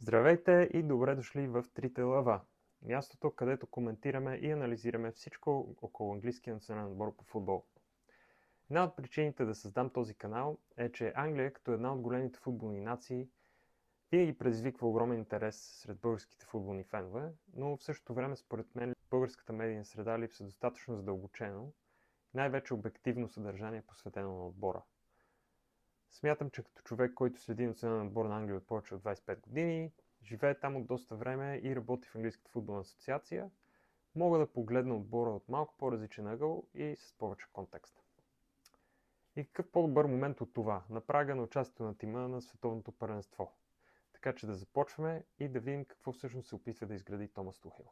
Здравейте и добре дошли в Трите лъва. Мястото, където коментираме и анализираме всичко около английския национален отбор по футбол. Една от причините да създам този канал е, че Англия, като една от големите футболни нации, винаги предизвиква огромен интерес сред българските футболни фенове, но в същото време, според мен, българската медийна среда липсва достатъчно задълбочено, най-вече обективно съдържание, посветено на отбора. Смятам, че като човек, който следи национален отбор на Англия от повече от 25 години, живее там от доста време и работи в Английската футболна асоциация, мога да погледна отбора от малко по-различен ъгъл и с повече контекст. И какъв по-добър момент от това, на прага на участието на тима на световното първенство. Така че да започваме и да видим какво всъщност се опитва да изгради Томас Тухел.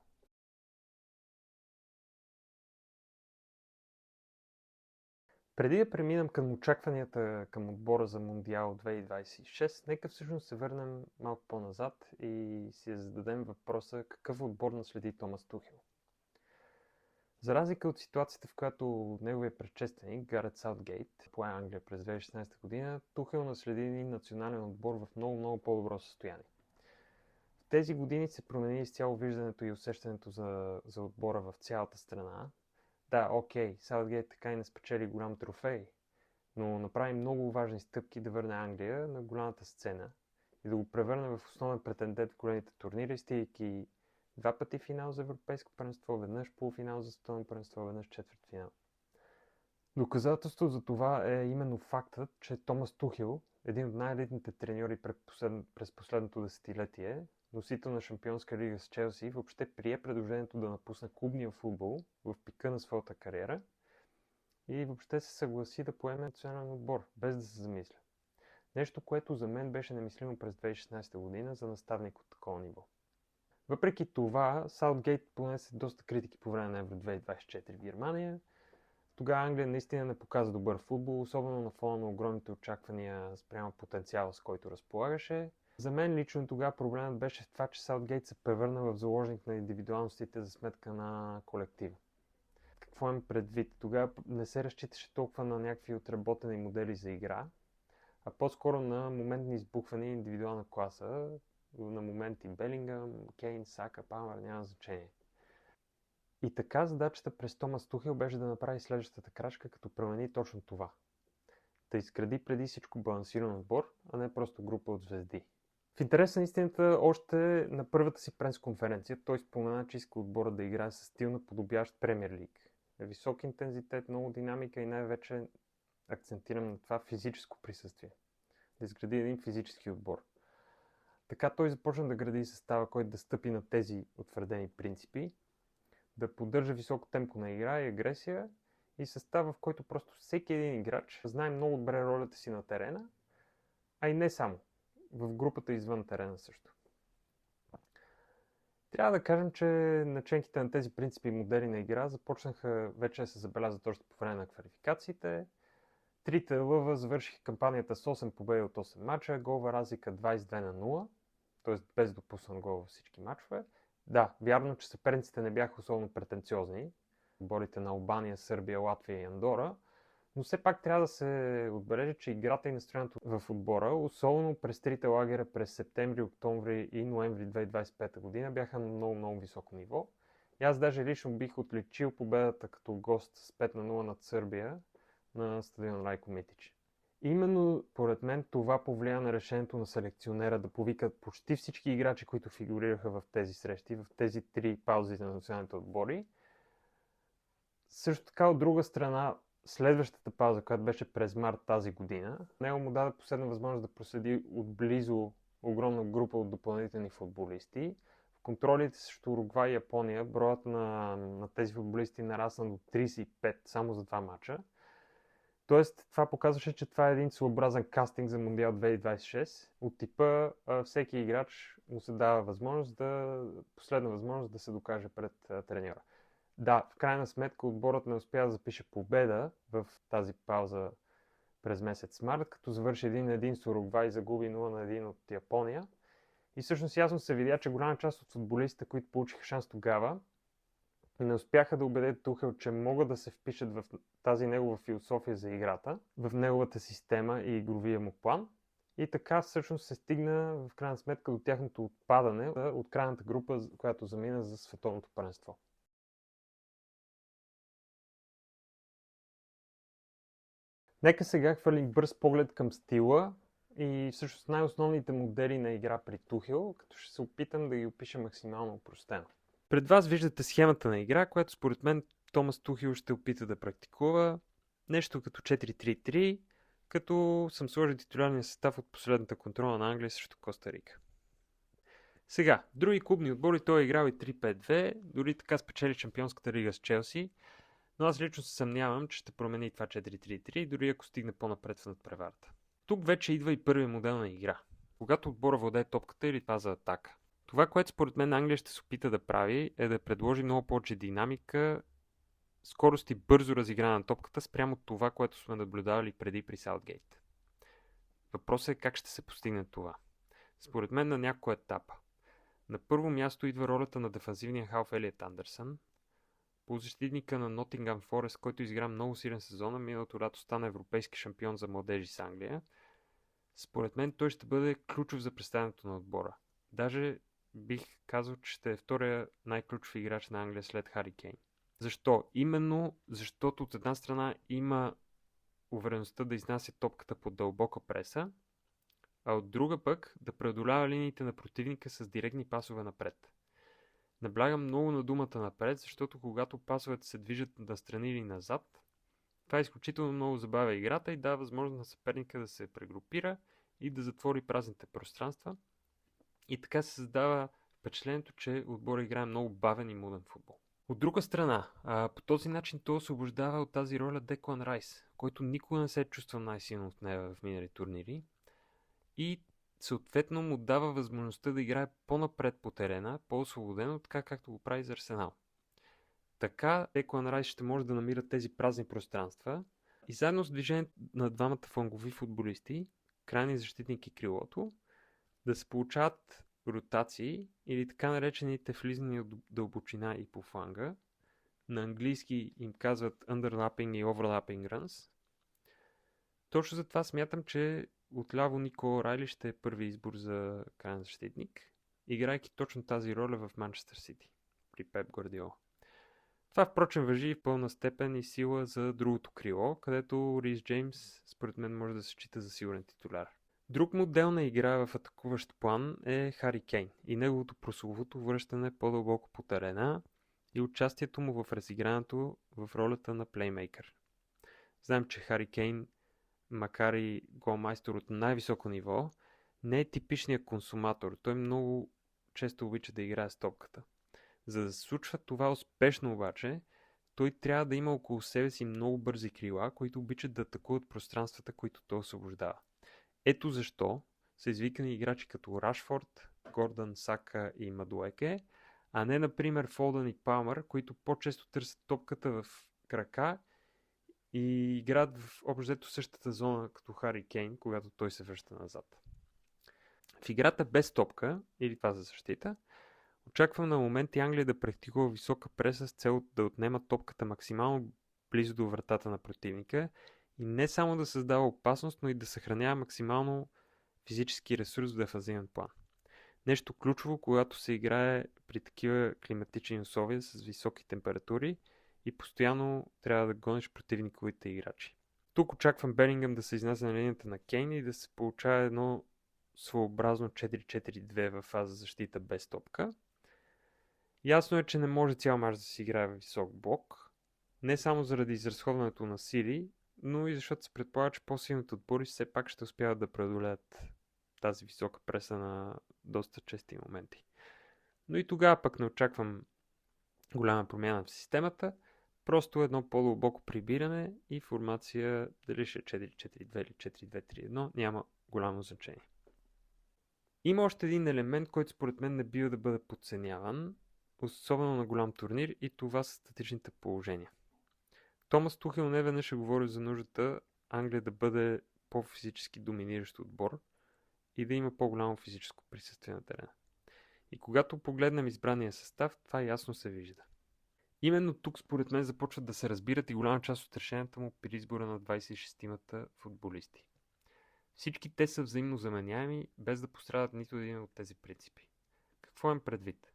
Преди да преминем към очакванията към отбора за Мондиал 2026, нека всъщност се върнем малко по-назад и си зададем въпроса какъв отбор наследи Томас Тухел. За разлика от ситуацията, в която неговия предшественик Гарет Саутгейт пое Англия през 2016 година, Тухел наследи един национален отбор в много по-добро състояние. В тези години се промени изцяло виждането и усещането за отбора в цялата страна. Да, окей, Саутгейт така и не спечели голям трофей, но направи много важни стъпки да върне Англия на голямата сцена и да го превърне в основен претендент в големите турнири, стигайки два пъти финал за европейско първенство, веднъж полуфинал за световно първенство, веднъж четвъртфинал. Доказателство за това е именно фактът, че Томас Тухел, един от най-елитните треньори през последното десетилетие, носител на Шампионска лига с Челси, въобще прие предложението да напусне клубния футбол в пика на своята кариера и въобще се съгласи да поеме национален отбор, без да се замисля. Нещо, което за мен беше немислимо през 2016 година за наставник от такова ниво. Въпреки това, Саутгейт понесе доста критики по време на Евро 2024 в Германия. Тогава Англия наистина не показа добър футбол, особено на фона на огромните очаквания спрямо потенциала, с който разполагаше. За мен лично тогава проблемът беше в това, че Саутгейт се превърна в заложник на индивидуалностите за сметка на колектива. Какво им предвид? Тогава не се разчиташе толкова на някакви отработени модели за игра, а по-скоро на моментни избухвания и индивидуална класа, на моменти Белингъм, Кейн, Сака, Палмер, няма значение. И така задачата през Томас Тухел беше да направи следващата крачка, като промени точно това. Да изгради преди всичко балансиран отбор, а не просто група от звезди. В интерес на истината, още на първата си пресконференция той спомена, че иска отбора да играе със стил наподобящ Премиер Лиг. Висок интензитет, много динамика и най-вече акцентирам на това физическо присъствие. Да изгради един физически отбор. Така той започна да гради състава, който да стъпи на тези утвърдени принципи, да поддържа високо темпо на игра и агресия и състав, в който просто всеки един играч знае много добре ролята си на терена, а и не само, в групата извън терена също. Трябва да кажем, че наченките на тези принципи и модели на игра започнаха вече да се забелязват още по време на квалификациите. Трите лъва завършиха кампанията с 8 победи от 8 мача, голова разлика 22-0, т.е. без допуснат гол във всички мачове. Да, вярно, че съперниците не бяха особено претенциозни, отборите на Албания, Сърбия, Латвия и Андора, но все пак трябва да се отбележи, че играта и настроението в отбора, особено през трите лагера през септември, октомври и ноември 2025 година, бяха на много високо ниво. И аз даже лично бих отличил победата като гост с 5-0 над Сърбия на стадион Райко Митич. Именно, поред мен, това повлия на решението на селекционера да повикат почти всички играчи, които фигурираха в тези срещи, в тези три паузи на националните отбори. Също така, от друга страна, следващата пауза, която беше през март тази година, него му даде последна възможност да проследи отблизо огромна група от допълнителни футболисти. В контролите срещу Уругвай и Япония броят на тези футболисти нарасна до 35 само за 2 мача. Тоест, това показваше, че това е един своеобразен кастинг за Мондиал 2026. От типа всеки играч му се дава последна възможност да се докаже пред треньора. Да, в крайна сметка отборът не успя да запише победа в тази пауза през месец март, като завърши 1-1 с Уругвай и загуби 0-1 от Япония. И всъщност ясно се видя, че голяма част от футболистите, които получиха шанс тогава, не успяха да убедят Тухел, че могат да се впишат в тази негова философия за играта, в неговата система и игровия му план. И така всъщност се стигна в крайна сметка до тяхното отпадане от крайната група, която замина за световното първенство. Нека сега хвърлим бърз поглед към стила и всъщност най-основните модели на игра при Тухел, като ще се опитам да ги опиша максимално опростено. Пред вас виждате схемата на игра, която според мен Томас Тухел ще опита да практикува. Нещо като 4-3-3, като съм сложил титулярния състав от последната контрола на Англия срещу Коста Рика. Сега, в други клубни отбори той е играл и 3-5-2, дори така спечели Шампионската лига с Челси, но аз лично се съмнявам, че ще промени това 4-3-3, дори ако стигне по-напред в надпреварата. Тук вече идва и първият модел на игра. Когато отбора владее топката или фаза атака. Това, което според мен Англия ще се опита да прави, е да предложи много повече динамика, скорост и бързо разиграна на топката спрямо това, което сме наблюдавали преди при Саутгейт. Въпросът е как ще се постигне това. Според мен на няколко етапа. На първо място идва ролята на дефанзивния халф Елиот Андерсън, полузащитника на Нотингъм Форест, който изигра много силен сезон, а миналото лято стана европейски шампион за младежи с Англия. Според мен той ще бъде ключов за представянето на отбора. Даже бих казал, че ще е втория най-ключов играч на Англия след Хари Кейн. Защо? Именно защото от една страна има увереността да изнася топката под дълбока преса, а от друга пък да преодолява линиите на противника с директни пасове напред. Наблягам много на думата напред, защото когато пасовете се движат настрани или назад, това изключително много забавя играта и дава възможност на съперника да се прегрупира и да затвори празните пространства. И така се създава впечатлението, че отбора играе много бавен и муден футбол. От друга страна, по този начин той освобождава от тази роля Деклан Райс, който никога не се е чувствал най-силно от нея в минали турнири и съответно му дава възможността да играе по-напред по терена, по-освободено, така както го прави за Арсенал. Така Деклан Райс ще може да намира тези празни пространства и заедно с движението на двамата флангови футболисти, крайни защитник и крилото, да се получават ротации или така наречените влизания от дълбочина и по фланга. На английски им казват underlapping и overlapping runs. Точно за това смятам, че отляво Нико Райли ще е първи избор за крайен защитник, играйки точно тази роля в Манчестър Сити при Пеп Гвардиола. Това впрочем важи в пълна степен и сила за другото крило, където Рис Джеймс според мен може да се счита за сигурен титуляр. Друг модел на игра в атакуващ план е Хари Кейн и неговото прословото връщане по-дълбоко по терена и участието му в разигрането в ролята на плеймейкър. Знаем, че Хари Кейн, макар и голмайстор от най-високо ниво, не е типичният консуматор. Той много често обича да играе с топката. За да се случва това успешно обаче, той трябва да има около себе си много бързи крила, които обичат да атакуват пространствата, които той освобождава. Ето защо са извикани играчи като Рашфорд, Гордън, Сака и Мадуеке, а не например Фолдън и Палмър, които по-често търсят топката в крака и играят в общо същата зона като Хари Кейн, когато той се връща назад. В играта без топка, или това за защита, очаквам на моменти Англия да практикува висока преса с цел да отнема топката максимално близо до вратата на противника и не само да създава опасност, но и да съхранява максимално физически ресурс в дефанзивен план. Нещо ключово, когато се играе при такива климатични условия с високи температури и постоянно трябва да гониш противниковите играчи. Тук очаквам Белингъм да се изнася на линията на Кейн и да се получава едно своеобразно 4-4-2 в фаза защита без топка. Ясно е, че не може цял мач да се играе в висок блок, не само заради изразходването на сили, но и защото се предполага, че по-силните отбори все пак ще успяват да преодолеят тази висока преса на доста чести моменти. Но и тогава пък не очаквам голяма промяна в системата, просто едно по-дълбоко прибиране и формация дали ще е 4-4-2 или 4-2-3-1, няма голямо значение. Има още един елемент, който според мен не бива да бъде подценяван, особено на голям турнир, и това са статичните положения. Томас Тухел не веднъж говори за нуждата Англия да бъде по-физически доминиращ отбор и да има по-голямо физическо присъствие на терена. И когато погледнем избрания състав, това ясно се вижда. Именно тук според мен започват да се разбират и голяма част от решенията му при избора на 26-тимата футболисти. Всички те са взаимно заменяеми, без да пострадат нито един от тези принципи. Какво им предвид?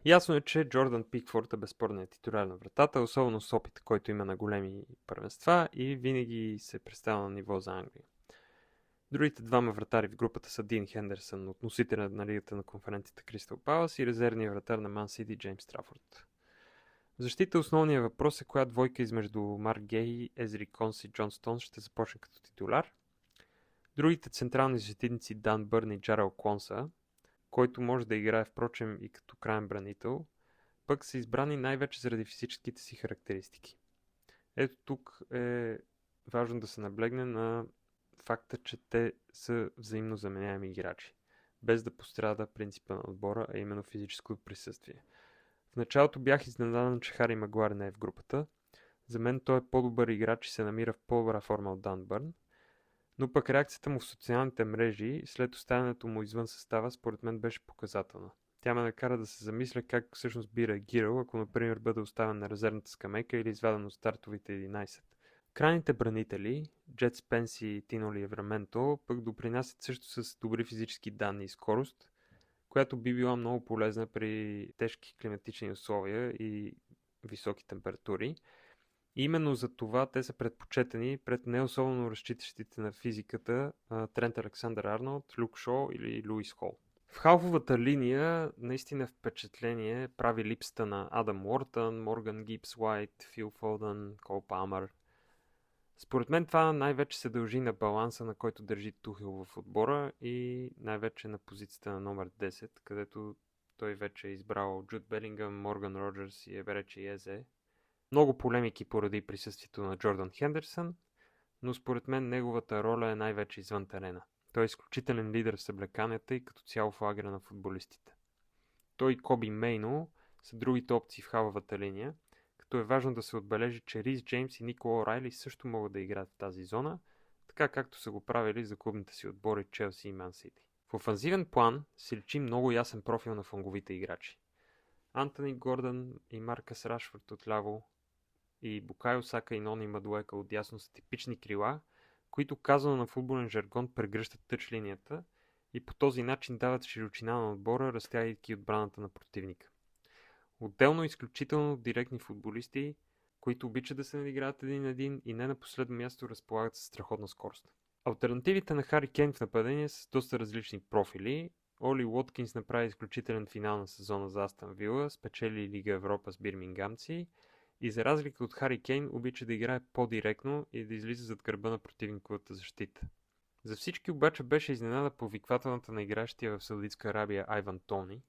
Ясно е, че Джордан Пикфорд е безспорният титуляр на вратата, особено с опита, който има на големи първенства и винаги се представя на ниво за Англия. Другите двама вратари в групата са Дин Хендерсън, от носителя на лигата на конференцията Кристал Палас, и резервният вратар на Ман Сити Джеймс Трафорд. В защита основният въпрос е коя двойка измежду Марк Гей, Езри Конс и Джон Стоунс ще започне като титуляр. Другите централни защитници Дан Бърн и Джарел Клонса, който може да играе впрочем и като краен бранител, пък са избрани най-вече заради физическите си характеристики. Ето тук е важно да се наблегне на факта, че те са взаимно заменяеми играчи, без да пострада принципа на отбора, а именно физическото присъствие. В началото бях изненадан, че Хари Магуар не е в групата. За мен той е по-добър играч и се намира в по-добра форма от Дан Бърн, но пък реакцията му в социалните мрежи след оставянето му извън състава според мен беше показателна. Тя ме накара да се замисля как всъщност би реагирал, ако например бъде оставен на резервната скамейка или изваден от стартовите 11. Крайните бранители, Джет Спенс и Тино Ливраменто, пък допринасят също с добри физически данни и скорост, която би била много полезна при тежки климатични условия и високи температури. И именно за това те са предпочетени пред не особено разчитащите на физиката Трент Александър-Арнолд, Люк Шоу или Луис Хол. В халфовата линия наистина впечатление прави липсата на Адам Уортън, Морган Гибс Уайт, Фил Фолдън, Кол Палмър. Според мен това най-вече се дължи на баланса, на който държи Тухел в отбора и най-вече на позицията на номер 10, където той вече е избрал Джуд Белингъм, Морган Роджерс и Еверече Езе. Много полемики поради присъствието на Джордан Хендерсън, но според мен неговата роля е най-вече извън терена. Той е изключителен лидер в съблеканията и като цяло в лагера на футболистите. Той и Коби Мейно са другите опции в халвата линия, като е важно да се отбележи, че Рис Джеймс и Никола Райли също могат да играят в тази зона, така както са го правили за клубните си отбори Челси и Ман Сити. В офанзивен план се личи много ясен профил на фланговите играчи. Антони Гордън и Маркъс Рашфорд отляво и Букайо Сака и Нони Мадуека отдясно са типични крила, които казано на футболен жаргон прегръщат тъч линията и по този начин дават широчина на отбора, разтягайки отбраната на противника. Отделно изключително директни футболисти, които обичат да се надиграват един на един и не на последно място разполагат със страхотна скорост. Алтернативите на Хари Кейн в нападение са доста различни профили. Оли Уоткинс направи изключителен финал на сезона за Астън Вила, спечели Лига Европа с бирмингамци и за разлика от Хари Кейн обича да играе по-директно и да излиза зад гърба на противниковата защита. За всички обаче беше изненада повиквателната на игращия в Саудитска Арабия Айван Тони,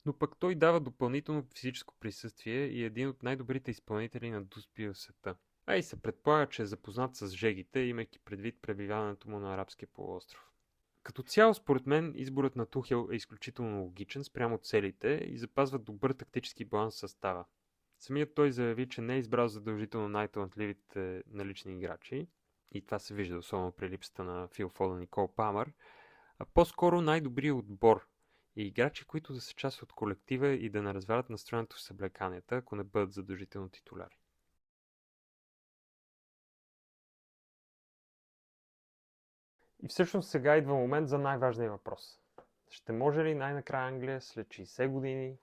но пък той дава допълнително физическо присъствие и е един от най-добрите изпълнители на дуспи в света. А и се предполага, че е запознат с жегите, имайки предвид пребиваването му на арабския полуостров. Като цяло, според мен, изборът на Тухел е изключително логичен спрямо целите и запазва добър тактически баланс в състава. Самият той заяви, че не е избрал задължително най-талантливите налични играчи, и това се вижда особено при липсата на Фил Фолдън и Кол Палмър, а по-скоро най-добрият отбор и играчи, които да са част от колектива и да не развалят настроението в съблеканията, ако не бъдат задължително титуляри. И всъщност сега идва момент за най-важния въпрос. Ще може ли най-накрая Англия след 60 години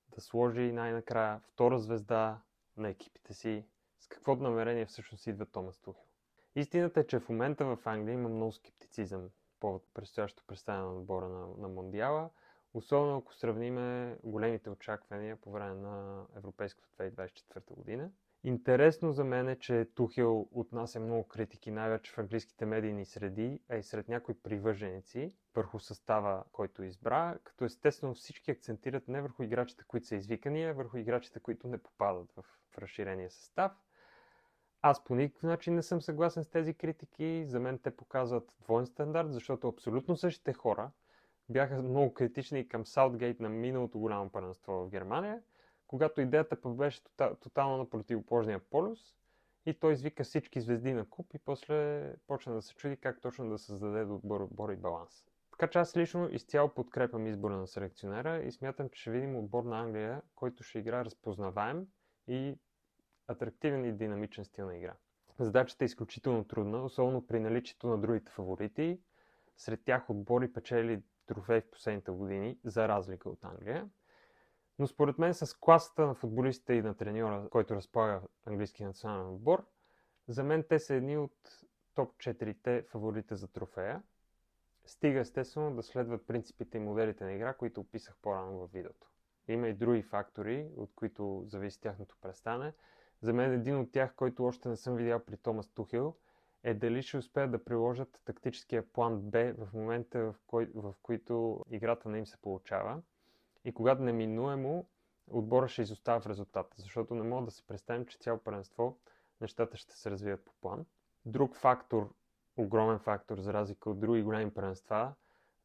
да сложи най-накрая втора звезда на екипите си? С какво намерение всъщност идва Томас Тухел? Истината е, че в момента в Англия има много скептицизъм по предстоящото представяне на отбора на Мондиала, особено ако сравниме големите очаквания по време на Европейското 2024 година. Интересно за мен е, че Тухел отнася много критики, най-вече в английските медийни среди, а и сред някои привърженици върху състава, който избра, като естествено всички акцентират не върху играчите, които са извикани, а върху играчите, които не попадат в разширения състав. Аз по никакъв начин не съм съгласен с тези критики. За мен те показват двоен стандарт, защото абсолютно същите хора бяха много критични към Саутгейт на миналото голямо първенство в Германия, когато идеята беше тотално на противоположния полюс и той извика всички звезди на куп и после почна да се чуди как точно да създаде отбор и баланс. Така че аз лично изцяло подкрепям избора на селекционера и смятам, че ще видим отбор на Англия, който ще играе разпознаваем и атрактивен и динамичен стил на игра. Задачата е изключително трудна, особено при наличието на другите фаворити. Сред тях отбори печели трофеи в последните години, за разлика от Англия. Но според мен с класата на футболистите и на треньора, който разполага английския национален отбор, за мен те са едни от топ 4-те фаворити за трофея. Стига естествено да следват принципите и моделите на игра, които описах по-рано във видеото. Има и други фактори, от които зависи тяхното престане. За мен един от тях, който още не съм видял при Томас Тухел, е дали ще успеят да приложат тактическия план Б в момента, в който играта не им се получава. И когато неминуемо отбора ще изостава в резултата, защото не мога да се представим, че цяло първенство нещата ще се развият по план. Друг фактор, огромен фактор, за разлика от други големи първенства,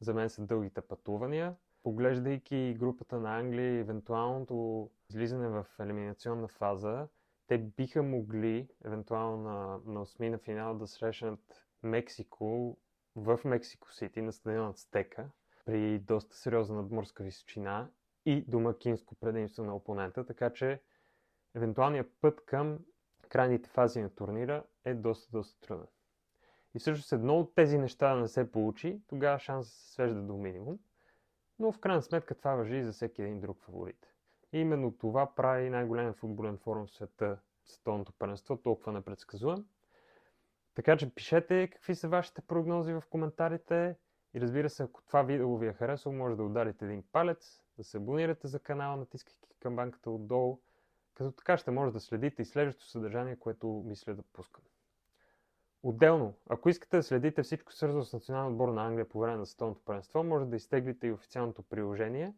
за мен са дългите пътувания. Поглеждайки групата на Англия и евентуалното излизане в елиминационна фаза, те биха могли, евентуално на осмина финал, да срещнат Мексико в Мексико Сити на стадионът Стека при доста сериозна надморска височина и домакинско предимство на опонента, така че евентуалният път към крайните фази на турнира е доста труден. И всъщност едно от тези неща да не се получи, тогава шансът се свежда до минимум, но в крайна сметка това важи и за всеки един друг фаворит. И именно това прави най-големият футболен форум в света, световното първенство, толкова непредсказуем. Така че пишете какви са вашите прогнози в коментарите и разбира се, ако това видео ви е харесало, може да ударите един палец, да се абонирате за канала, натискайки камбанката отдолу, като така ще може да следите и следващото съдържание, което мисля да пускам. Отделно, ако искате да следите всичко свързано с националния отбор на Англия по време на световното първенство, може да изтеглите и официалното приложение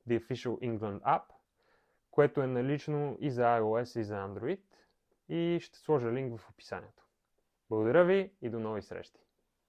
The Official England App, което е налично и за iOS и за Android, и ще сложа линк в описанието. Благодаря ви и до нови срещи!